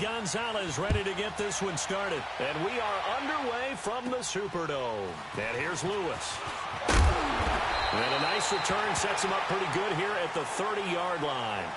Gonzalez ready to get this one started. And we are underway from the Superdome. And here's Lewis. And a nice return sets him up pretty good here at the 30-yard line.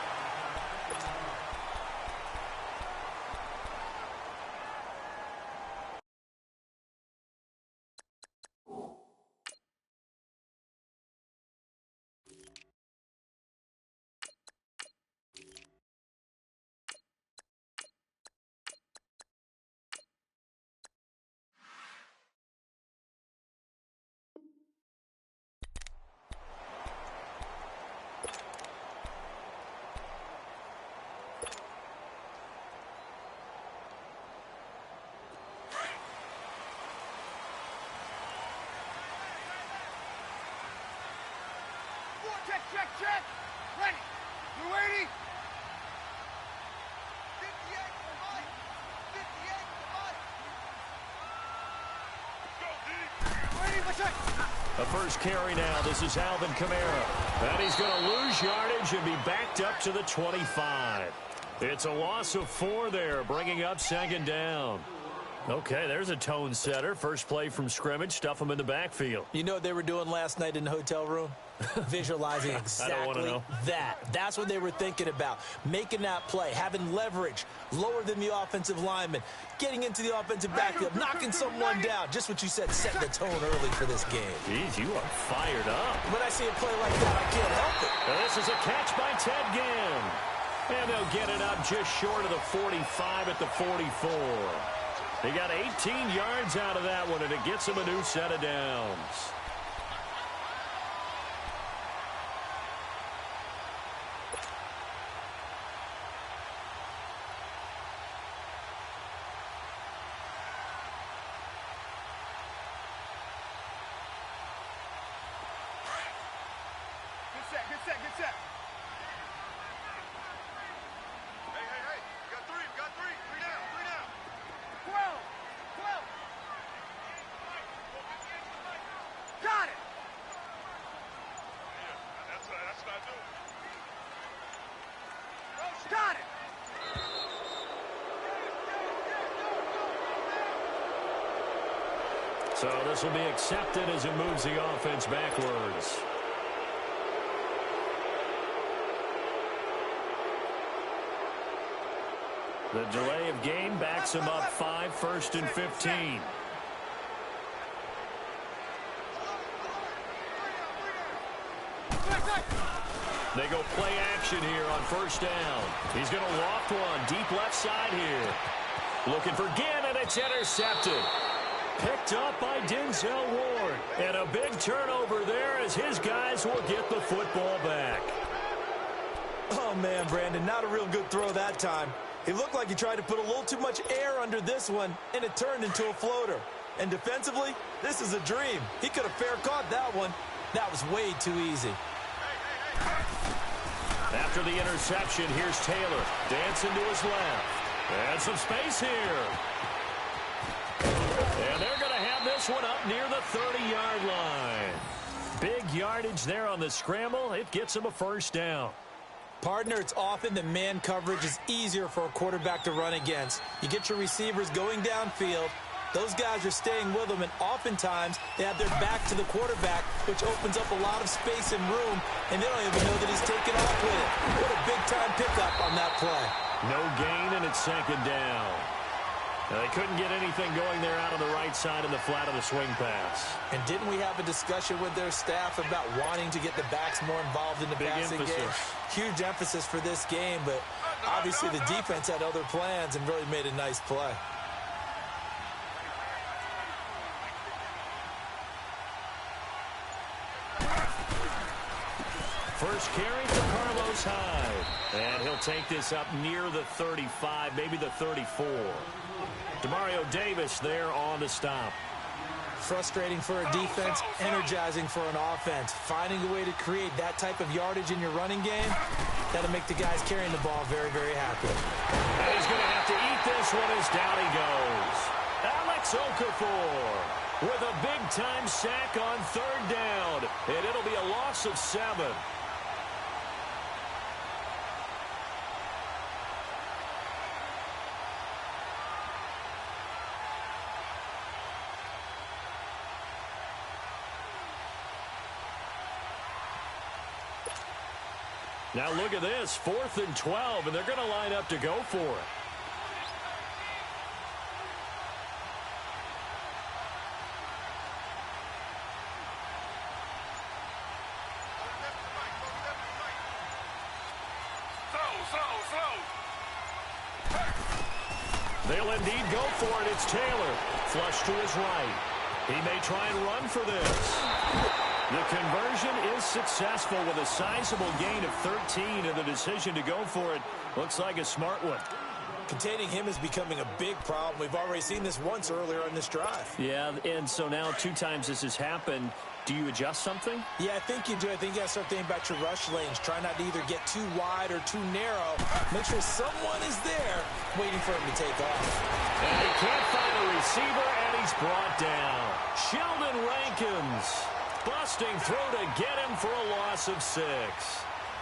Check. Ready. You ready? 58 for Mike. 58 for Mike. Go, D. Ready for check. The first carry now. This is Alvin Kamara. And he's going to lose yardage and be backed up to the 25. It's a loss of 4 there, bringing up second down. Okay, there's a tone setter. First play from scrimmage. Stuff him in the backfield. You know what they were doing last night in the hotel room? Visualizing exactly that. That's what they were thinking about. Making that play, having leverage, lower than the offensive lineman, getting into the offensive backfield, knocking someone down. Just what you said, setting the tone early for this game. Jeez, you are fired up. When I see a play like that, I can't help it. And this is a catch by Ted Ginn. And they'll get it up just short of the 45 at the 44. He got 18 yards out of that one, and it gets him a new set of downs. Good set. Hey. You got three. Three down. 12. Got it. Yeah, that's what I do. Got it. So this will be accepted as it moves the offense backwards. The delay of game backs him up 5, 1st and 15. They go play action here on first down. He's going to loft one deep left side here. Looking for Ginn, and it's intercepted. Picked up by Denzel Ward. And a big turnover there as his guys will get the football back. Oh, man, Brandon, not a real good throw that time. It looked like he tried to put a little too much air under this one, and it turned into a floater. And defensively, this is a dream. He could have fair caught that one. That was way too easy. After the interception, here's Taylor. Dancing to his left. And some space here. And they're going to have this one up near the 30-yard line. Big yardage there on the scramble. It gets him a first down. Partner, it's often that man coverage is easier for a quarterback to run against. You get your receivers going downfield. Those guys are staying with them, and oftentimes they have their back to the quarterback, which opens up a lot of space and room, and they don't even know that he's taken off with it. What a big-time pickup on that play. No gain, and it's second down. Now, they couldn't get anything going there out on the right side in the flat of the swing pass. And didn't we have a discussion with their staff about wanting to get the backs more involved in the passing game? Huge emphasis for this game, but obviously the defense had other plans and really made a nice play. First carry for Carlos Hyde. And he'll take this up near the 35, maybe the 34. Demario Davis there on the stop. Frustrating for a defense, energizing for an offense. Finding a way to create that type of yardage in your running game, that'll make the guys carrying the ball very, very happy. And he's going to have to eat this one as down he goes. Alex Okafor with a big-time sack on third down. And it'll be a loss of 7. Now look at this, 4th and 12, and they're going to line up to go for it. They'll indeed go for it. It's Taylor. Flush to his right. He may try and run for this. The conversion is successful with a sizable gain of 13, and the decision to go for it looks like a smart one. Containing him is becoming a big problem. We've already seen this once earlier on this drive. Yeah, and so now 2 times this has happened. Do you adjust something? Yeah, I think you do. I think you got to start thinking about your rush lanes. Try not to either get too wide or too narrow. Make sure someone is there waiting for him to take off. And he can't find a receiver, and he's brought down. Sheldon Rankins busting through to get him for a loss of 6.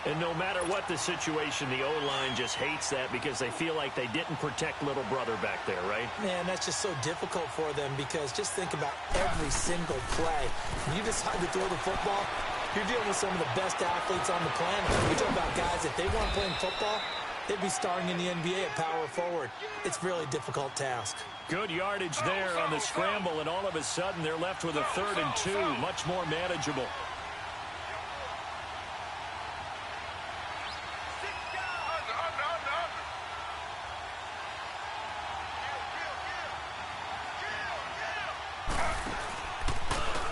And no matter what the situation, the O-line just hates that because they feel like they didn't protect little brother back there, right? Man, that's just so difficult for them because just think about every single play. When you decide to throw the football, you're dealing with some of the best athletes on the planet. You're talking about guys, if they weren't playing football, they'd be starring in the NBA at power forward. It's a really difficult task. Good yardage there on the scramble, and all of a sudden they're left with a 3rd and 2, much more manageable.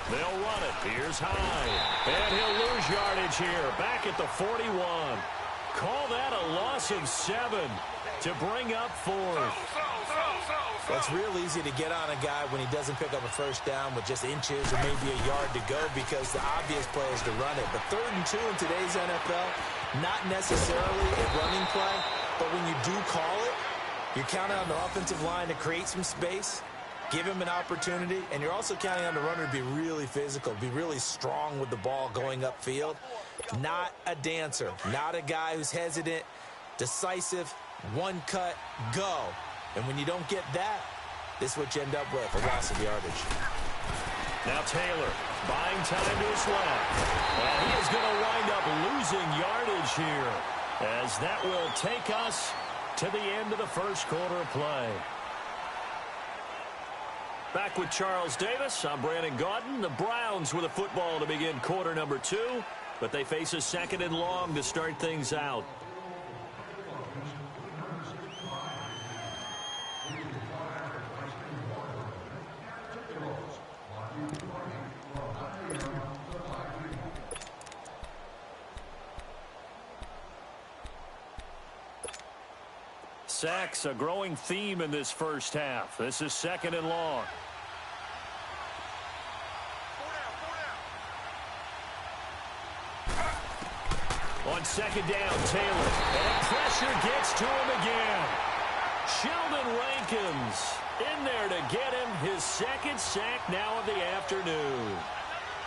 They'll run it. Here's Hyde. And he'll lose yardage here. Back at the 41. Call that a loss of 7 to bring up 4th. Well, it's real easy to get on a guy when he doesn't pick up a first down with just inches or maybe a yard to go because the obvious play is to run it. But 3rd and 2 in today's NFL, not necessarily a running play, but when you do call it, you're counting on the offensive line to create some space, give him an opportunity, and you're also counting on the runner to be really physical, be really strong with the ball going upfield. Not a dancer, not a guy who's hesitant, decisive, one cut, go. And when you don't get that, this is what you end up with, a loss of yardage. Now Taylor buying time to his left. And he is going to wind up losing yardage here as that will take us to the end of the first quarter of play. Back with Charles Davis, I'm Brandon Gaudin. The Browns with a football to begin quarter number 2, but they face a 2nd and long to start things out. Sacks, a growing theme in this first half. This is 2nd and long. On 2nd down, Taylor. And pressure gets to him again. Sheldon Rankins in there to get him his 2nd sack now of the afternoon.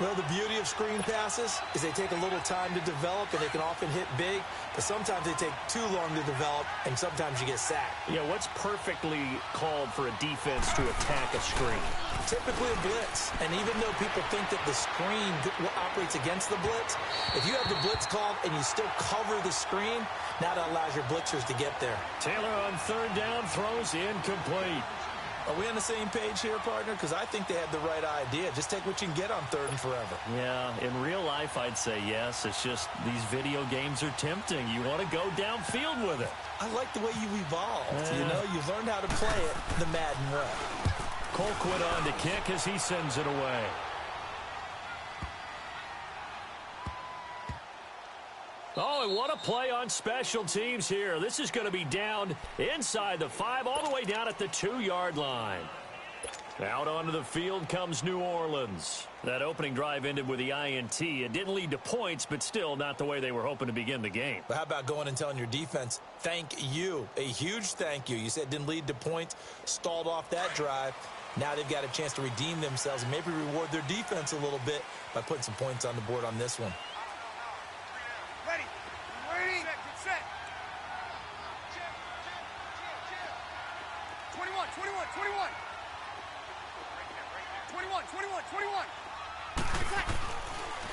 Well, the beauty of screen passes is they take a little time to develop, and they can often hit big, but sometimes they take too long to develop, and sometimes you get sacked. Yeah, what's perfectly called for a defense to attack a screen? Typically a blitz, and even though people think that the screen operates against the blitz, if you have the blitz called and you still cover the screen, now that allows your blitzers to get there. Taylor on 3rd down throws incomplete. Are we on the same page here, partner? Because I think they had the right idea. Just take what you can get on 3rd and forever. Yeah, in real life, I'd say yes. It's just these video games are tempting. You want to go downfield with it. I like the way you evolved. You know, you've learned how to play it the Madden way. Colquitt on to kick as he sends it away. Oh, and what a play on special teams here. This is going to be down inside the 5, all the way down at the 2-yard line. Out onto the field comes New Orleans. That opening drive ended with the INT. It didn't lead to points, but still not the way they were hoping to begin the game. But how about going and telling your defense, thank you, a huge thank you. You said it didn't lead to points, stalled off that drive. Now they've got a chance to redeem themselves and maybe reward their defense a little bit by putting some points on the board on this one. Ready. Ready. Set. 21, 21, 21. 21, 21, 21. Attack.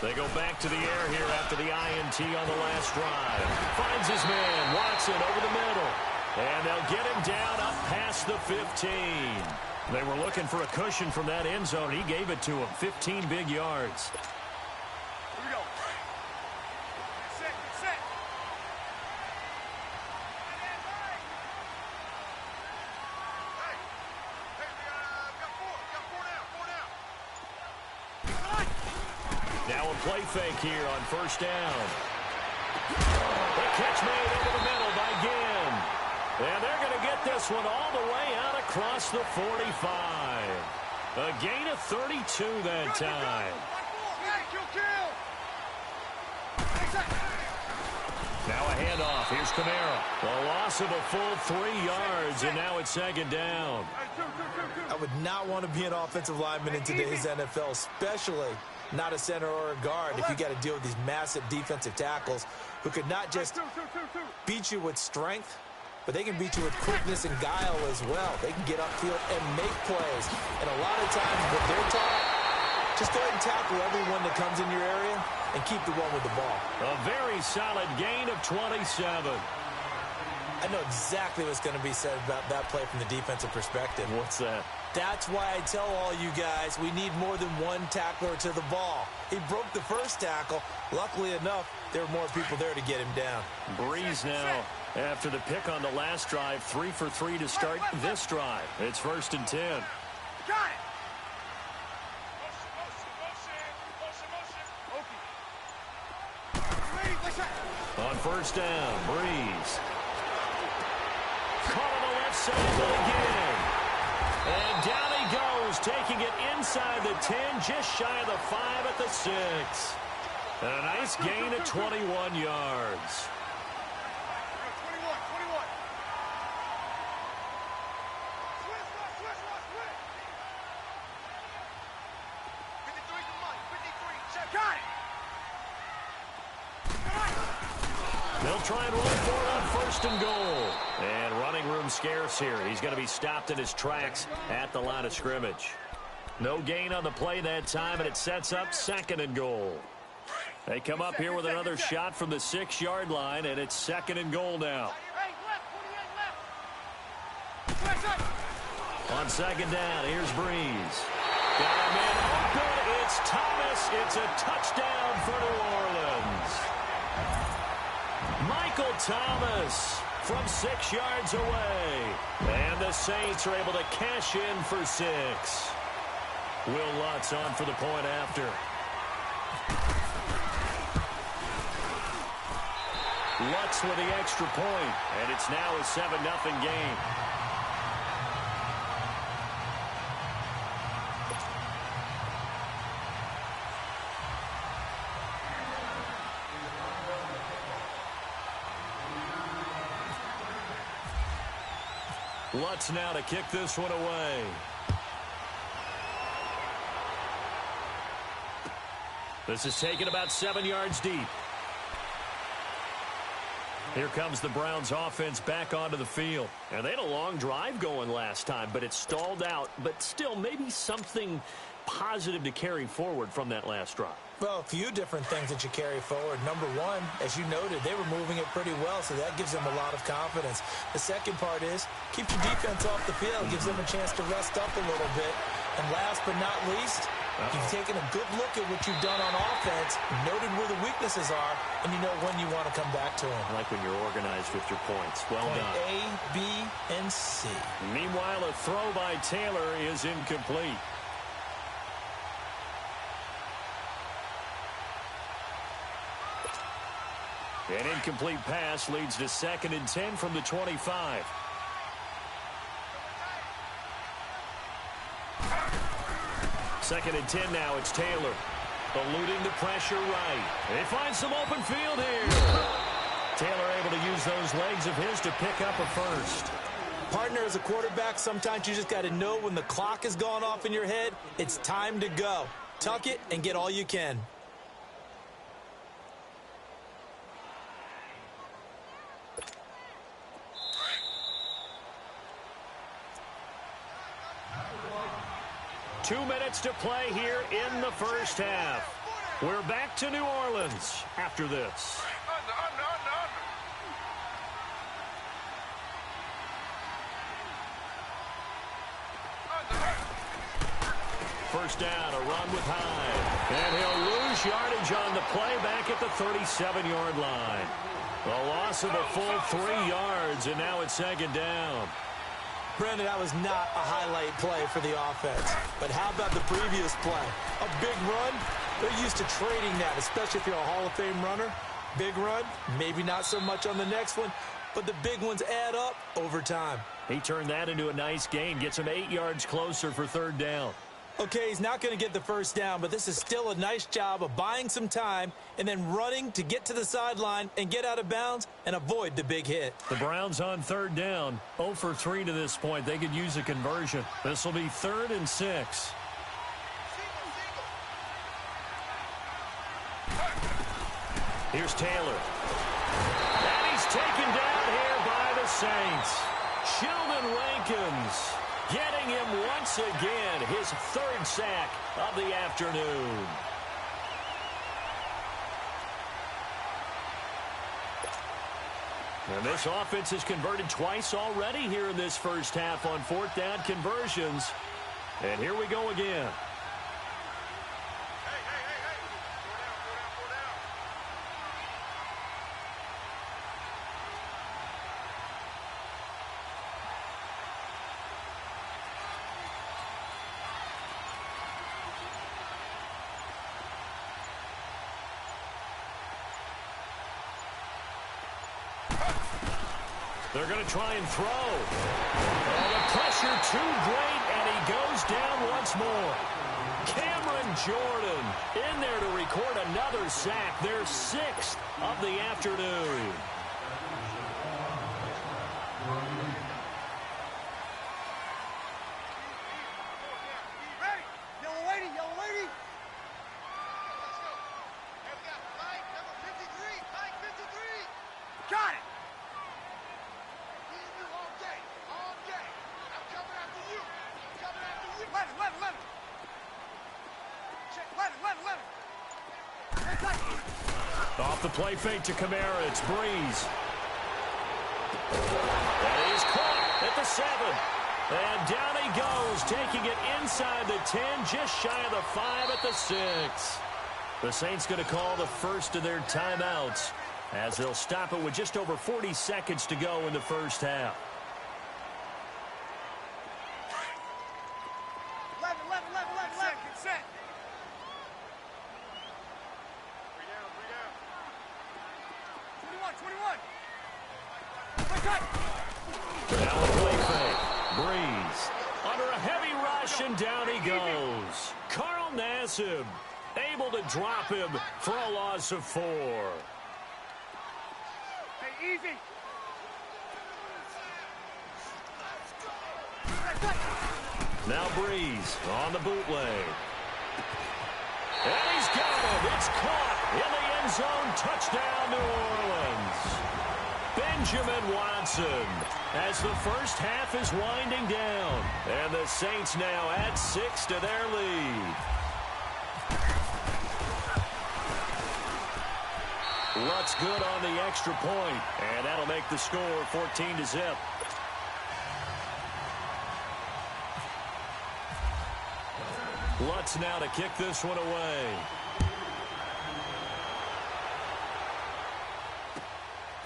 They go back to the air here after the INT on the last drive. Finds his man, Watson over the middle. And they'll get him down up past the 15. They were looking for a cushion from that end zone. He gave it to him. 15 big yards. Here we go. Get set, get set. Hey, we got four. We got four now. Now a play fake here on first down. The catch made over the middle by Ginn. And they're going to get this one all the way out across the 45. A gain of 32 that time. Now a handoff. Here's Kamara. A loss of a full 3 yards, and now it's second down. I would not want to be an offensive lineman in today's NFL, especially not a center or a guard, if you got to deal with these massive defensive tackles who could not just beat you with strength, but they can beat you with quickness and guile as well. They can get upfield and make plays. And a lot of times what they're taught, just go ahead and tackle everyone that comes in your area and keep the one with the ball. A very solid gain of 27. I know exactly what's going to be said about that play from the defensive perspective. What's that? That's why I tell all you guys we need more than one tackler to the ball. He broke the first tackle. Luckily enough, there were more people there to get him down. Breeze now, after the pick on the last drive, 3 for 3 to start this drive. It's first and 10. Got it. On first down, Breeze. Caught on the left side, but again. And down he goes, taking it inside the 10, just shy of the 5 at the 6. And a nice gain of 21 yards. 21. Switch. 53, come on. 53, check. Got it. They'll try and run for it on first and goal. And running room scarce here. He's going to be stopped in his tracks at the line of scrimmage. No gain on the play that time, and it sets up second and goal. They come up here with another shot from the 6-yard line, and it's second and goal now. On second down, here's Breeze. Got a man open. It's Thomas. It's a touchdown for New Orleans. Michael Thomas from 6 yards away. And the Saints are able to cash in for 6. Will Lutz on for the point after. Lutz with the extra point, and it's now a 7-0 game. Lutz now to kick this one away. This is taken about 7 yards deep. Here comes the Browns offense back onto the field. And they had a long drive going last time, but it stalled out. But still, maybe something positive to carry forward from that last drive. Well, a few different things that you carry forward. Number one, as you noted, they were moving it pretty well, so that gives them a lot of confidence. The second part is, keep your defense off the field, gives them a chance to rest up a little bit. And last but not least, you've taken a good look at what you've done on offense, noted where the weaknesses are, and you know when you want to come back to them. I like when you're organized with your points. Well Point done. A, B, and C. Meanwhile, a throw by Taylor is incomplete. An incomplete pass leads to 2nd and 10 from the 25. Second and 10 now, it's Taylor. Eluding the pressure right. They find some open field here. Taylor able to use those legs of his to pick up a first. Partner, as a quarterback, sometimes you just got to know when the clock has gone off in your head, it's time to go. Tuck it and get all you can. Two minutes to play here in the first half. We're back to New Orleans after this. Under, under, under, under. First down, a run with Hyde. And he'll lose yardage on the play back at the 37-yard line. A loss of a full 3 yards, and now it's second down. Brandon, that was not a highlight play for the offense. But how about the previous play? A big run? They're used to trading that, especially if you're a Hall of Fame runner. Big run, maybe not so much on the next one, but the big ones add up over time. He turned that into a nice gain, gets him 8 yards closer for third down. Okay, he's not going to get the first down, but this is still a nice job of buying some time and then running to get to the sideline and get out of bounds and avoid the big hit. The Browns on third down, 0 for 3 to this point. They could use a conversion. This will be 3rd and 6. Here's Taylor. And he's taken down here by the Saints. Sheldon Rankins getting him once again, his 3rd sack of the afternoon. And this offense has converted twice already here in this first half on 4th down conversions. And here we go again. They're going to try and throw. And the pressure too great, and he goes down once more. Cameron Jordan in there to record another sack, their 6th of the afternoon. Ready? Yellow lady, yellow lady. Let's go. Hey, we got flight number 53. Flight 53. Got it. Me and you all day. All day. I'm coming after you. I'm coming after you. Let him. Check, let him. Off the play fake to Kamara, it's Breeze. And he's caught at the 7. And down he goes, taking it inside the 10, just shy of the 5 at the 6. The Saints going to call the first of their timeouts as they'll stop it with just over 40 seconds to go in the first half. 11. Set. 21. Now a play fake. Breeze under a heavy rush, and down he goes. Carl Nassib able to drop him for a loss of 4. Hey, easy. Now Breeze on the bootleg. And he's got it. It's caught in the end zone. Touchdown, New Orleans. Benjamin Watson as the first half is winding down. And the Saints now add 6 to their lead. Lutz good on the extra point, and that'll make the score 14-0. Lutz now to kick this one away.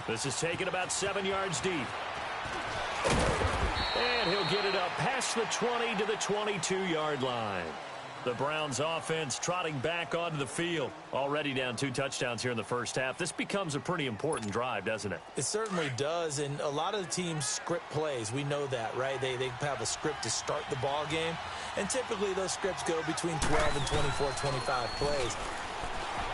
This is taken about 7 yards deep. And he'll get it up past the 20 to the 22-yard line. The Browns offense trotting back onto the field. Already down 2 touchdowns here in the first half. This becomes a pretty important drive, doesn't it? It certainly does, and a lot of the teams script plays. We know that, right? They have a script to start the ball game, and typically those scripts go between 12 and 24, 25 plays.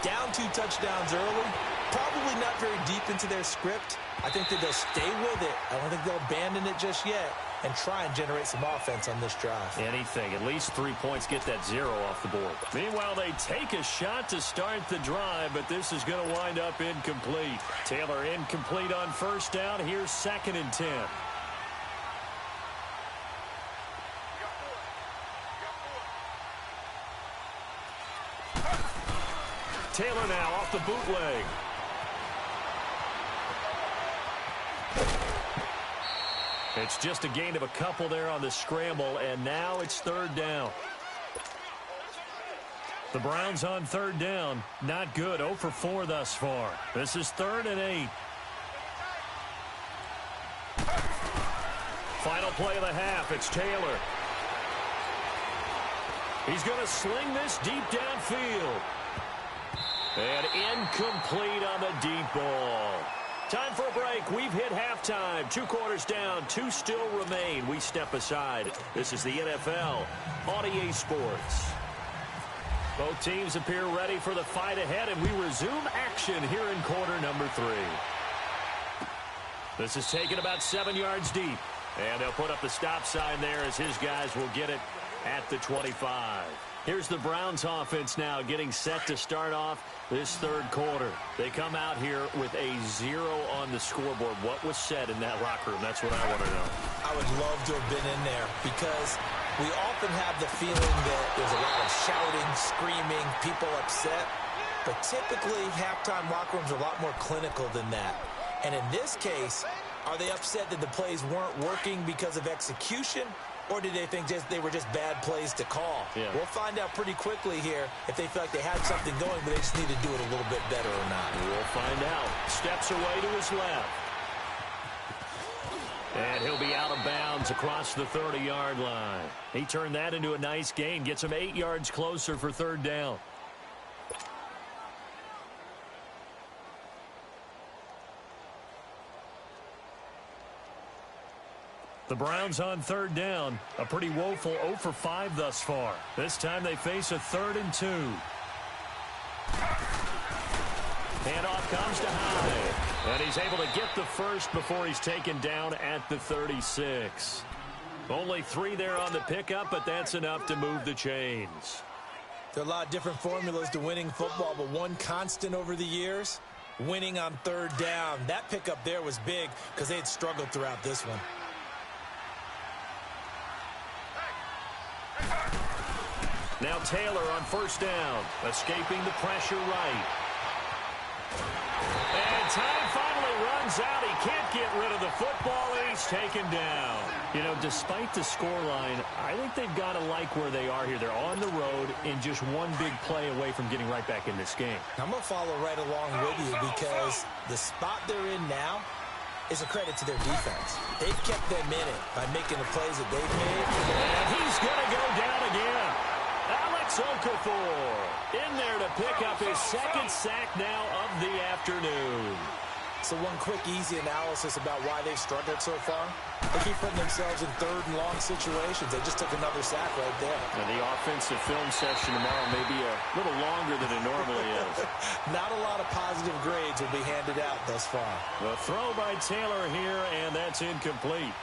Down 2 touchdowns early, probably not very deep into their script. I think that they'll stay with it. I don't think they'll abandon it just yet and try and generate some offense on this drive. Anything. At least 3 points, get that 0 off the board. Meanwhile, they take a shot to start the drive, but this is going to wind up incomplete. Taylor incomplete on first down. Here's 2nd and 10. Taylor now off the bootleg. It's just a gain of a couple there on the scramble, and now it's third down. The Browns on third down. Not good. 0 for 4 thus far. This is 3rd and 8. Final play of the half. It's Taylor. He's going to sling this deep downfield. And incomplete on the deep ball. Time for a break. We've hit halftime. 2 quarters down. 2 still remain. We step aside. This is the NFL on EA Sports. Both teams appear ready for the fight ahead, and we resume action here in quarter number 3. This is taken about 7 yards deep. And they'll put up the stop sign there as his guys will get it at the 25. Here's the Browns offense now getting set to start off this third quarter. They come out here with a 0 on the scoreboard. What was said in that locker room? That's what I want to know. I would love to have been in there because we often have the feeling that there's a lot of shouting, screaming, people upset. But typically, halftime locker rooms are a lot more clinical than that. And in this case, are they upset that the plays weren't working because of execution? Or did they think they were just bad plays to call? Yeah. We'll find out pretty quickly here if they feel like they had something going, but they just need to do it a little bit better or not. We'll find out. Steps away to his left. And he'll be out of bounds across the 30-yard line. He turned that into a nice gain. Gets him 8 yards closer for third down. The Browns on third down. A pretty woeful 0 for 5 thus far. This time they face a 3rd and 2. Handoff comes to High. And he's able to get the first before he's taken down at the 36. Only 3 there on the pickup, but that's enough to move the chains. There are a lot of different formulas to winning football, but one constant over the years, winning on third down. That pickup there was big because they had struggled throughout this one. Now Taylor on first down, escaping the pressure right. And time finally runs out. He can't get rid of the football, and he's taken down. You know, despite the scoreline, I think they've got to like where they are here. They're on the road and just one big play away from getting right back in this game. I'm going to follow right along with you because the spot they're in now is a credit to their defense. They've kept them in it by making the plays that they've made. And he's going to go down again. Alex Okafor in there to pick up his 2nd sack now of the afternoon. So one quick, easy analysis about why they've struggled so far. They keep putting themselves in 3rd and long situations. They just took another sack right there. And the offensive film session tomorrow may be a little longer than it normally is. Not a lot of positive grades will be handed out thus far. The throw by Taylor here, and that's incomplete.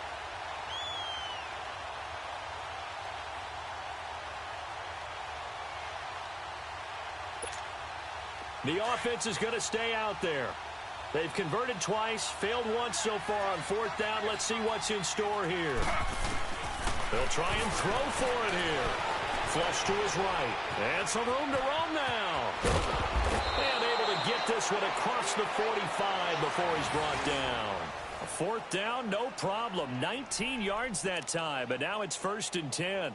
The offense is going to stay out there. They've converted twice, failed once so far on 4th down. Let's see what's in store here. They'll try and throw for it here. Flush to his right. And some room to roam now. And able to get this one across the 45 before he's brought down. A 4th down, no problem. 19 yards that time, but now it's 1st and 10.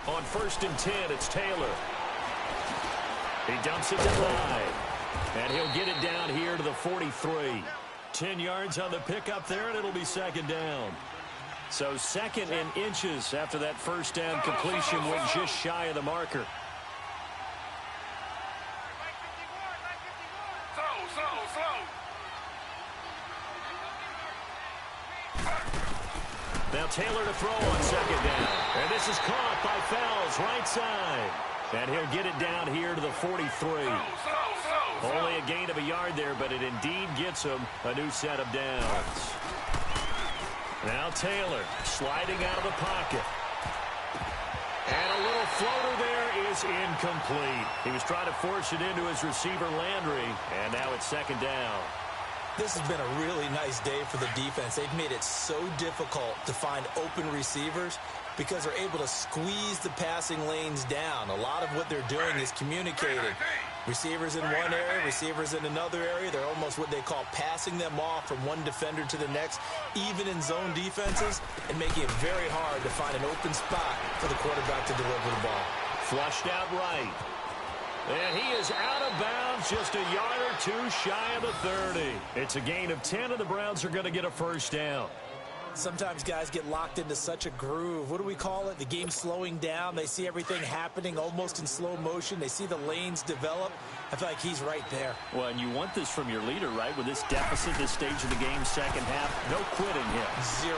On 1st and 10, it's Taylor. He dumps it to High. And he'll get it down here to the 43. 10 yards on the pickup there, and it'll be 2nd down. So 2nd and inches after that 1st down completion went just shy of the marker. Now Taylor to throw on 2nd down. And this is caught by Fells, right side. And he'll get it down here to the 43. Only a gain of a yard there, but it indeed gets him a new set of downs. Now Taylor sliding out of the pocket. And a little floater there is incomplete. He was trying to force it into his receiver, Landry, and now it's second down. This has been a really nice day for the defense. They've made it so difficult to find open receivers because they're able to squeeze the passing lanes down. A lot of what they're doing is communicating. Receivers in one area, receivers in another area. They're almost what they call passing them off from one defender to the next, even in zone defenses, and making it very hard to find an open spot for the quarterback to deliver the ball. Flushed out right. And he is out of bounds, just a yard or two shy of the 30. It's a gain of 10, and the Browns are going to get a first down. Sometimes guys get locked into such a groove. What do we call it? The game's slowing down. They see everything happening almost in slow motion. They see the lanes develop. I feel like he's right there. Well, and you want this from your leader, right? With this deficit, this stage of the game, second half, no quitting him. Zero.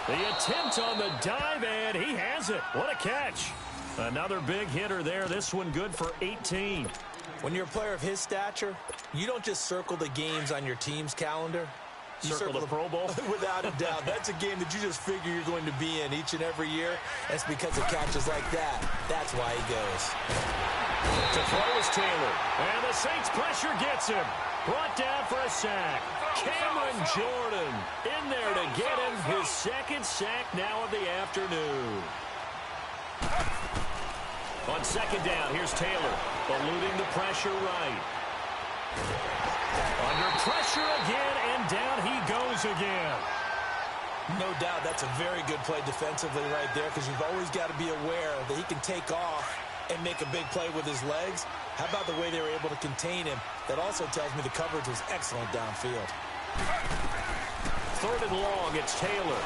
The attempt on the dive, and he has it. What a catch. Another big hitter there. This one good for 18. When you're a player of his stature, you don't just circle the games on your team's calendar. You circle the Pro Bowl? Without a doubt. That's a game that you just figure you're going to be in each and every year. That's because of catches like that. That's why he goes. To throw is Taylor. And the Saints pressure gets him. Brought down for a sack. Cameron Jordan in there to get him his second sack now of the afternoon. On second down, here's Taylor, eluding the pressure right. Under pressure again, and down he goes again. No doubt that's a very good play defensively right there, because you've always got to be aware that he can take off and make a big play with his legs. How about the way they were able to contain him? That also tells me the coverage was excellent downfield. Third and long, it's Taylor.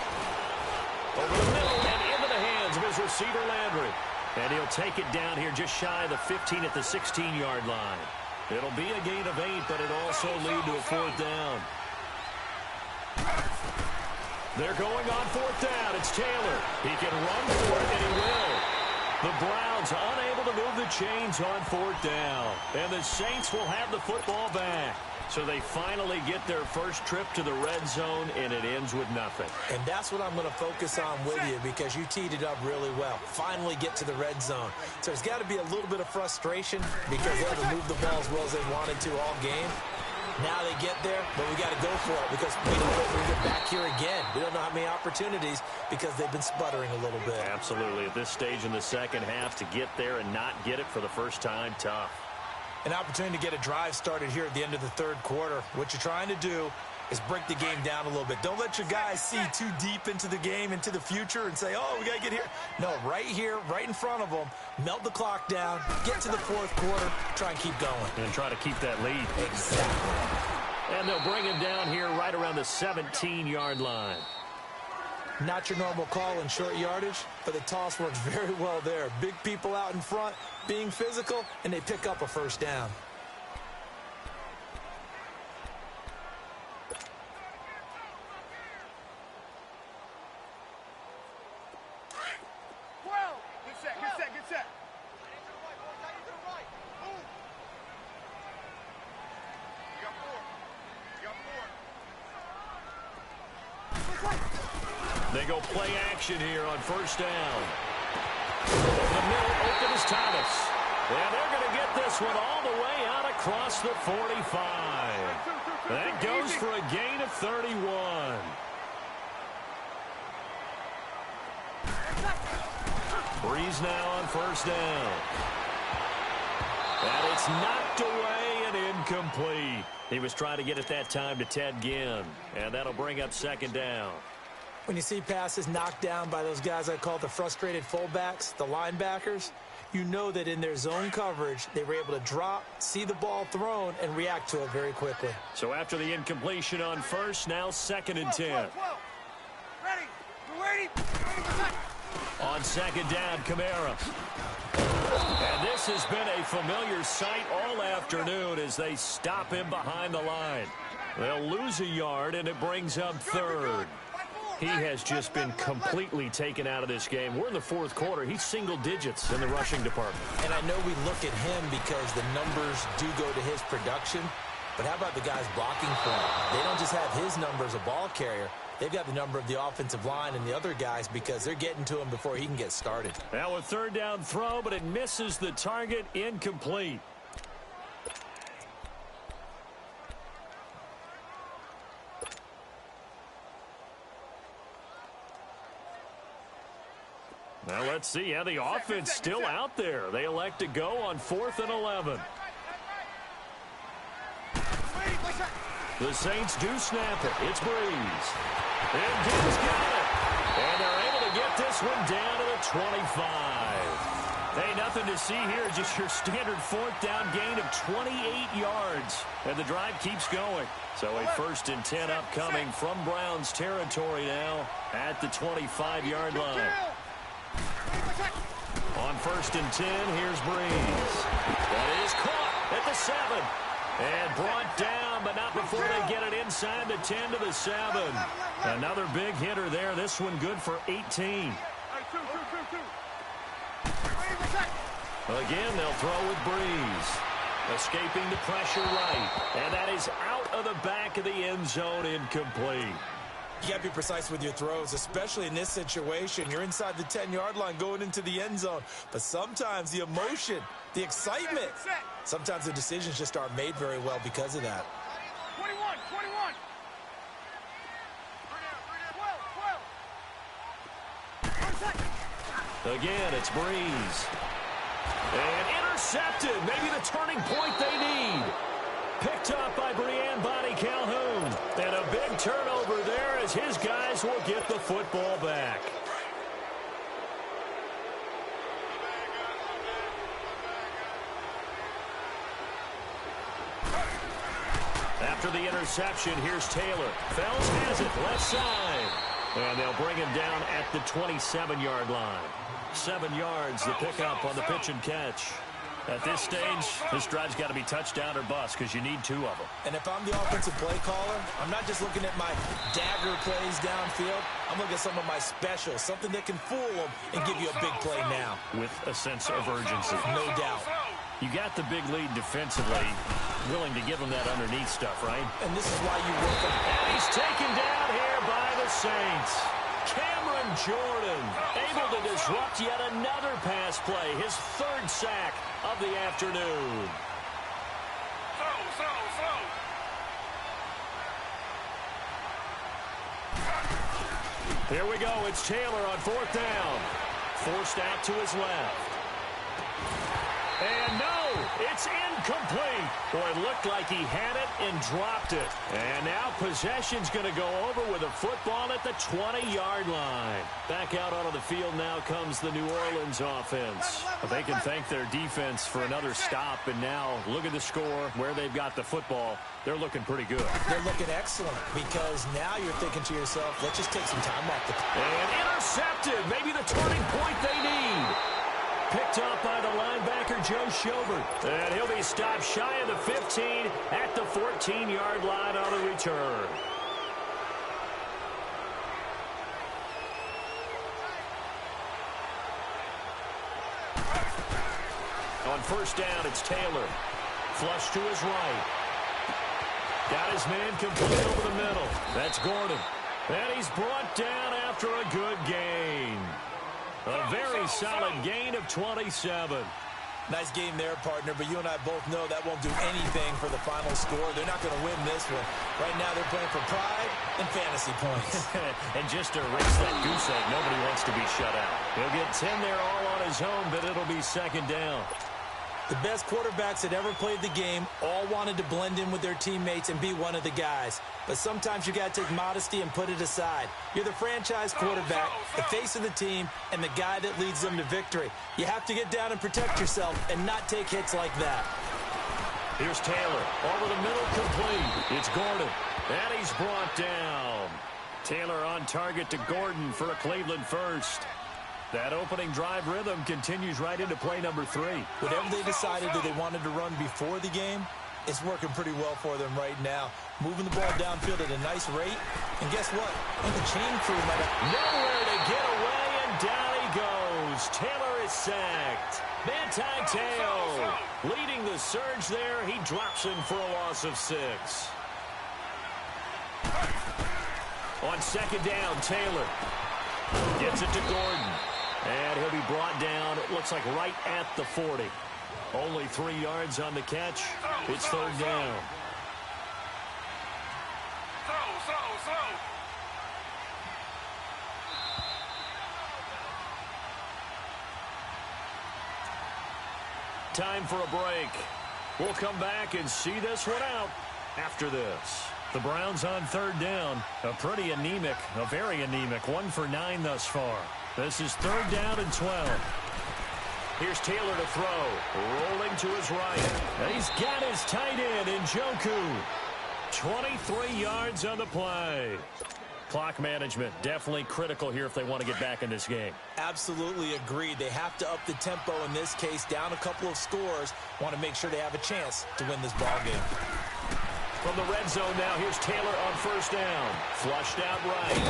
Over the middle and into the hands of his receiver, Landry. And he'll take it down here just shy of the 15 at the 16-yard line. It'll be a gain of 8, but it also lead to a fourth down. They're going on fourth down. It's Taylor. He can run for it, and he will. The Browns unable to move the chains on fourth down. And the Saints will have the football back. So they finally get their first trip to the red zone, and it ends with nothing. And that's what I'm going to focus on with you, because you teed it up really well. Finally get to the red zone. So there's got to be a little bit of frustration because they haven't moved the ball as well as they wanted to all game. Now they get there, but we got to go for it because we don't know if we can get back here again. We don't know how many opportunities because they've been sputtering a little bit. Absolutely. At this stage in the second half, to get there and not get it for the first time, tough. An opportunity to get a drive started here at the end of the third quarter. What you're trying to do is break the game down a little bit. Don't let your guys see too deep into the game, into the future, and say, oh, we got to get here. No, right here, right in front of them, melt the clock down, get to the fourth quarter, try and keep going. And try to keep that lead. Exactly. And they'll bring him down here right around the 17-yard line. Not your normal call in short yardage, but the toss works very well there. Big people out in front, being physical, and they pick up a first down. Good set, good set, good set. You got four. You got four. They go play action here on first down. Over the middle, open is Thomas. And they're going to get this one all the way out across the 45. That goes for a gain of 31. Breeze now on first down. And it's knocked away and incomplete. He was trying to get it that time to Ted Ginn. And that'll bring up second down. When you see passes knocked down by those guys I call the frustrated fullbacks, the linebackers, you know that in their zone coverage, they were able to drop, see the ball thrown, and react to it very quickly. So after the incompletion on first, now second and 10. Ready? We're waiting. On second down, Kamara. And this has been a familiar sight all afternoon as they stop him behind the line. They'll lose a yard, and it brings up third. He has just been completely taken out of this game. We're in the fourth quarter. He's single digits in the rushing department. And I know we look at him because the numbers do go to his production, But how about the guys blocking for him? They don't just have his number as a ball carrier. They've got the number of the offensive line and the other guys because they're getting to him before he can get started. Now a third down throw, but it misses the target, incomplete. Now let's see how the offense still out there. They elect to go on 4th and 11. The Saints do snap it. It's Breeze. And Gibbs got it. And they're able to get this one down to the 25. Hey, nothing to see here. Just your standard 4th down gain of 28 yards. And the drive keeps going. So a 1st and 10 upcoming from Browns territory now at the 25-yard line. On 1st and 10, here's Breeze. That is caught at the 7. And brought down, but not before they get it inside the 10 to the 7. Another big hitter there. This one good for 18. Again, they'll throw with Breeze. Escaping the pressure right. And that is out of the back of the end zone, incomplete. You got to be precise with your throws, especially in this situation. You're inside the 10-yard line going into the end zone. But sometimes the emotion, the excitement, sometimes the decisions just aren't made very well because of that. 21. Again, it's Breeze. And intercepted. Maybe the turning point they need. Picked up by Brianne Bonnie Calhoun. And a big turnover there as his guys will get the football back. After the interception, here's Taylor. Fells has it, left side. And they'll bring him down at the 27-yard line. 7 yards, the pickup on the pitch and catch. At this stage, this drive's got to be touchdown or bust because you need 2 of them. And if I'm the offensive play caller, I'm not just looking at my dagger plays downfield. I'm looking at some of my specials, something that can fool them and give you a big play now. With a sense of urgency. No doubt. You got the big lead defensively, willing to give them that underneath stuff, right? And this is why you work them. And he's taken down here by the Saints. Cameron Jordan able to disrupt yet another pass play, his 3rd sack of the afternoon. Here we go. It's Taylor on 4th down. Forced out to his left. And no, it's incomplete. Boy, it looked like he had it and dropped it. And now possession's going to go over with a football at the 20-yard line. Back out onto the field now comes the New Orleans offense. They can thank their defense for another stop. And now look at the score, where they've got the football. They're looking pretty good. They're looking excellent because now you're thinking to yourself, let's just take some time off the clock. And intercepted. Maybe the turning point they need. Picked up by the linebacker, Joe Schobert. And he'll be stopped shy of the 15 at the 14-yard line on the return. On 1st down, it's Taylor. Flush to his right. Got his man complete over the middle. That's Gordon. And he's brought down after a good gain. A very solid gain of 27. Nice game there, partner, but you and I both know that won't do anything for the final score. They're not going to win this one. Right now they're playing for pride and fantasy points. And just to erase that goose egg, nobody wants to be shut out. He'll get 10 there all on his own, but it'll be 2nd down. The best quarterbacks that ever played the game all wanted to blend in with their teammates and be one of the guys. But sometimes you got to take modesty and put it aside. You're the franchise quarterback, the face of the team, and the guy that leads them to victory. You have to get down and protect yourself and not take hits like that. Here's Taylor. Over the middle, complete. It's Gordon. And he's brought down. Taylor on target to Gordon for a Cleveland first. That opening drive rhythm continues right into play number 3. Whatever they decided that they wanted to run before the game, it's working pretty well for them right now. Moving the ball downfield at a nice rate. And guess what? And the chain crew might have nowhere to get away, and down he goes. Taylor is sacked. Manti-Te'o leading the surge there. He drops him for a loss of 6. On second down, Taylor gets it to Gordon. And he'll be brought down, it looks like right at the 40. Only 3 yards on the catch. It's third down. Time for a break. We'll come back and see this one out after this. The Browns on third down. A pretty anemic, a very anemic. 1 for 9 thus far. This is third down and 12. Here's Taylor to throw. Rolling to his right. And he's got his tight end in Njoku. 23 yards on the play. Clock management definitely critical here if they want to get back in this game. Absolutely agreed. They have to up the tempo in this case, down a couple of scores. Want to make sure they have a chance to win this ball game. From the red zone now, here's Taylor on first down. Flushed out right.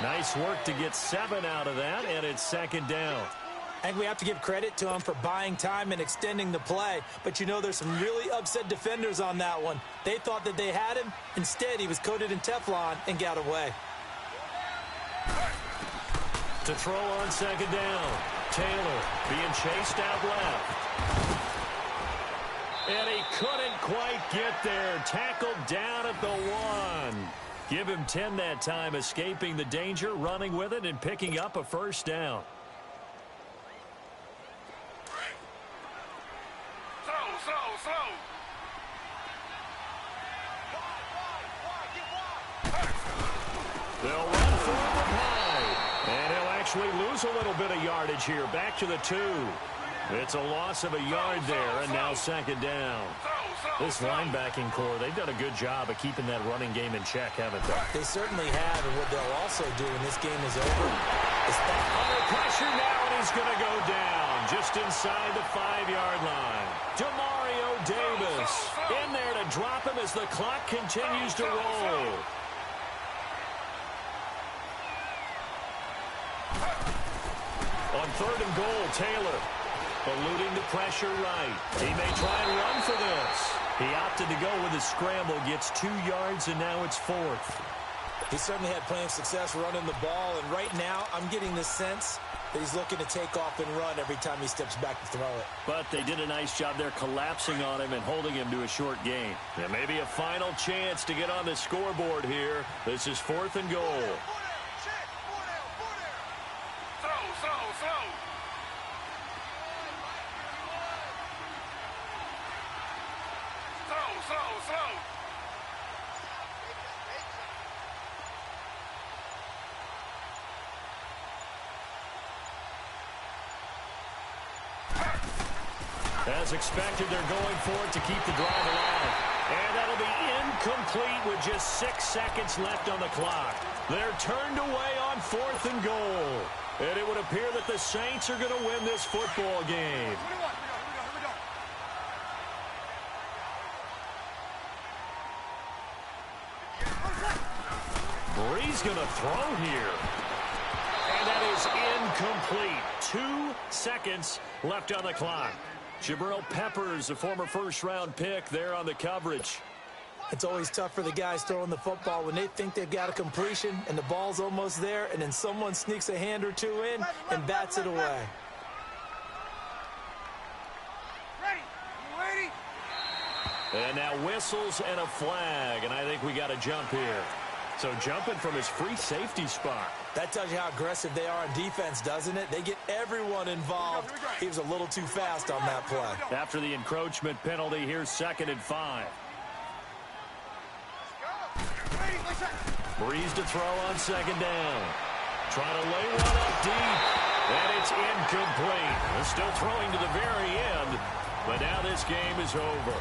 Nice work to get 7 out of that, and it's second down. I think we have to give credit to him for buying time and extending the play. But, you know, there's some really upset defenders on that one. They thought that they had him. Instead, he was coated in Teflon and got away. To throw on second down. Taylor being chased out left. And he couldn't quite get there. Tackled down at the 1. Give him 10 that time, escaping the danger, running with it, and picking up a first down. They'll run for it with high. And he'll actually lose a little bit of yardage here. Back to the 2. It's a loss of a yard there, and now second down. This linebacking core, they've done a good job of keeping that running game in check, haven't they? They certainly have, and what they'll also do when this game is over is that under pressure now, and he's going to go down just inside the 5-yard line. Demario Davis in there to drop him as the clock continues to roll. On third and goal, Taylor eluding the pressure right. He may try and run for this. He opted to go with a scramble, gets 2 yards, and now it's 4th. He certainly had plenty of success running the ball, and right now I'm getting the sense that he's looking to take off and run every time he steps back to throw it. But they did a nice job there collapsing on him and holding him to a short gain. And maybe a final chance to get on the scoreboard here. This is 4th and goal. As expected, they're going for it to keep the drive alive. And that'll be incomplete with just 6 seconds left on the clock. They're turned away on 4th and goal. And it would appear that the Saints are going to win this football game. Bree's going to throw here. And that is incomplete. 2 seconds left on the clock. Jabril Peppers, a former first-round pick, there on the coverage. It's always tough for the guys throwing the football when they think they've got a completion and the ball's almost there, and then someone sneaks a hand or two in and bats it away. Ready? You ready? And now whistles and a flag, and I think we got a jump here. So jumping from his free safety spot. That tells you how aggressive they are on defense, doesn't it? They get everyone involved. He was a little too fast on that play. After the encroachment penalty, here's 2nd and 5. Breeze to throw on second down. Trying to lay one up deep. And it's incomplete. They're still throwing to the very end. But now this game is over.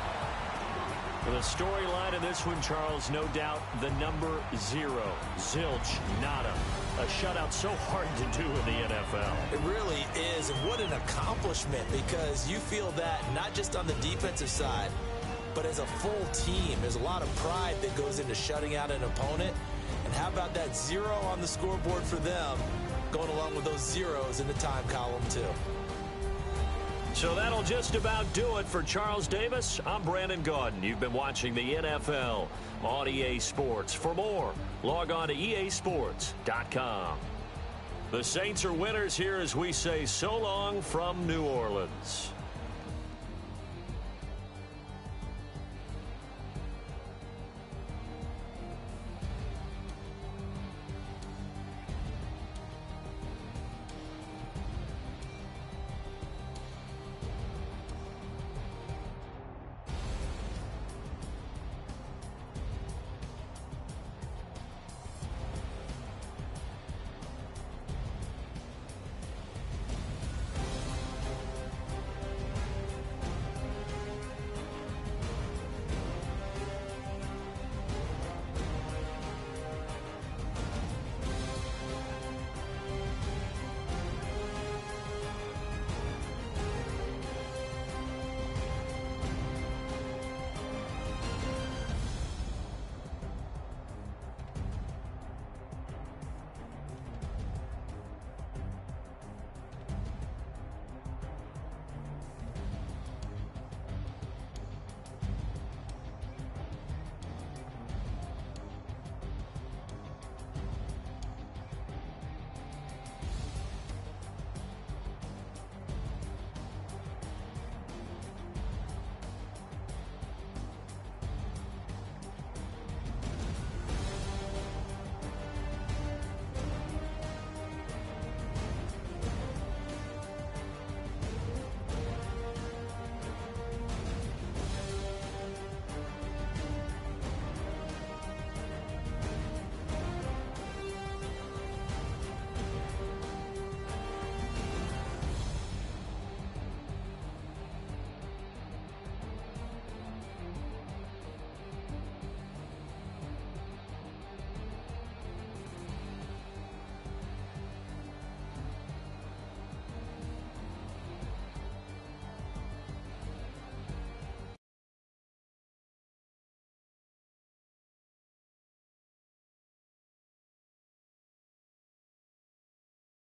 The storyline of this one, Charles, no doubt the number 0. Zilch, nada. A shutout so hard to do in the NFL. It really is, and what an accomplishment, because you feel that not just on the defensive side, but as a full team. There's a lot of pride that goes into shutting out an opponent. And how about that 0 on the scoreboard for them, going along with those zeros in the time column, too. So that'll just about do it for Charles Davis. I'm Brandon Gaudin. You've been watching the NFL on EA Sports. For more, log on to easports.com. The Saints are winners here as we say so long from New Orleans.